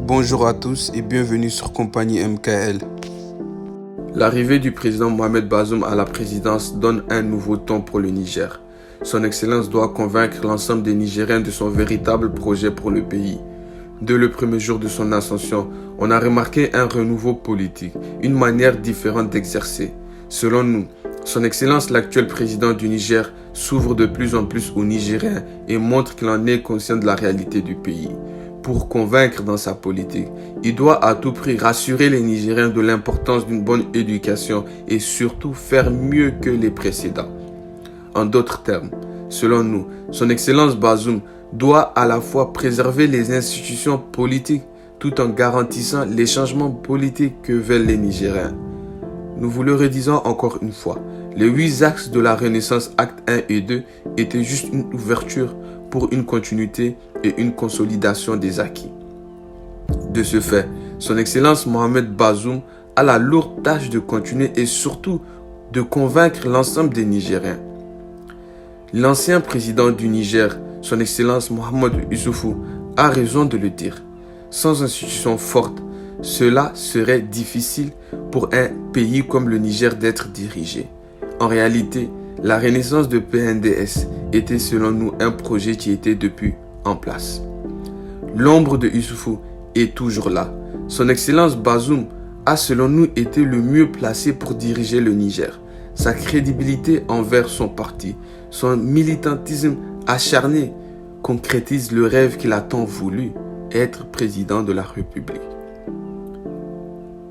Bonjour à tous et bienvenue sur Compagnie MKL. L'arrivée du président Mohamed Bazoum à la présidence donne un nouveau ton pour le Niger. Son Excellence doit convaincre l'ensemble des Nigériens de son véritable projet pour le pays. Dès le premier jour de son ascension, on a remarqué un renouveau politique, une manière différente d'exercer. Selon nous, son Excellence l'actuel président du Niger s'ouvre de plus en plus aux Nigériens et montre qu'il en est conscient de la réalité du pays. Pour convaincre dans sa politique, il doit à tout prix rassurer les Nigériens de l'importance d'une bonne éducation et surtout faire mieux que les précédents. En d'autres termes, selon nous, son Excellence Bazoum doit à la fois préserver les institutions politiques tout en garantissant les changements politiques que veulent les Nigériens. Nous vous le redisons encore une fois, les 8 axes de la Renaissance actes 1 et 2 étaient juste une ouverture pour une continuité et une consolidation des acquis. De ce fait, son Excellence Mohamed Bazoum a la lourde tâche de continuer et surtout de convaincre l'ensemble des Nigériens. L'ancien président du Niger, son Excellence Mohamed Issoufou, a raison de le dire. Sans institutions fortes, cela serait difficile pour un pays comme le Niger d'être dirigé. En réalité, la renaissance de PNDS était selon nous un projet qui était depuis en place. L'ombre de Issoufou est toujours là. Son Excellence Bazoum a selon nous été le mieux placé pour diriger le Niger. Sa crédibilité envers son parti, son militantisme acharné concrétise le rêve qu'il a tant voulu, être président de la République.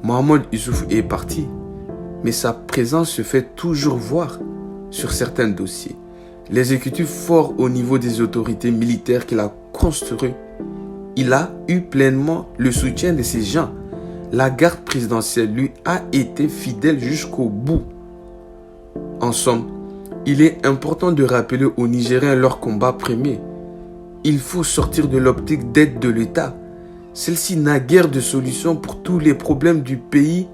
Mohamed Issoufou est parti, mais sa présence se fait toujours voir sur certains dossiers. L'exécutif fort au niveau des autorités militaires qu'il a construit, il a eu pleinement le soutien de ces gens. La garde présidentielle lui a été fidèle jusqu'au bout. En somme, il est important de rappeler aux Nigériens leur combat premier. Il faut sortir de l'optique d'aide de l'État. Celle-ci n'a guère de solution pour tous les problèmes du pays.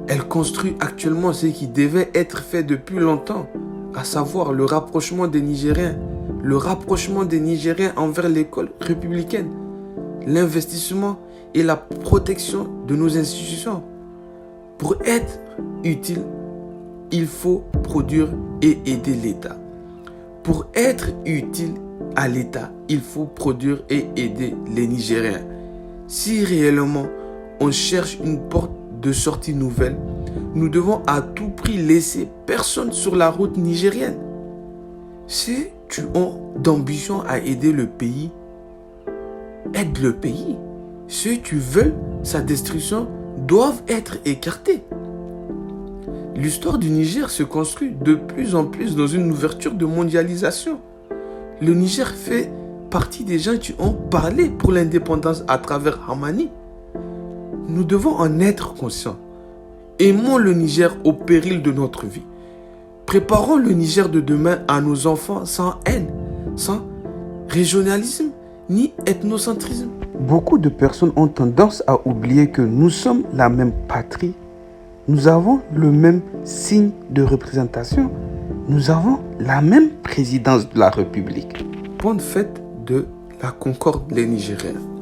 Elle construit actuellement ce qui devait être fait depuis longtemps, à savoir le rapprochement des Nigériens envers l'école républicaine, l'investissement et la protection de nos institutions. Pour être utile, il faut produire et aider l'État. Pour être utile à l'État, il faut produire et aider les Nigériens. Si réellement on cherche une porte de sortie nouvelle, nous devons à tout prix laisser personne sur la route nigérienne. Si tu as d'ambition à aider le pays, aide le pays. Ceux qui veulent sa destruction doivent être écartés. L'histoire du Niger se construit de plus en plus dans une ouverture de mondialisation. Le Niger fait partie des gens qui ont parlé pour l'indépendance à travers Hamani. Nous devons en être conscients. Aimons le Niger au péril de notre vie. Préparons le Niger de demain à nos enfants sans haine, sans régionalisme ni ethnocentrisme. Beaucoup de personnes ont tendance à oublier que nous sommes la même patrie. Nous avons le même signe de représentation. Nous avons la même présidence de la République. Bonne fête de la Concorde les Nigériens.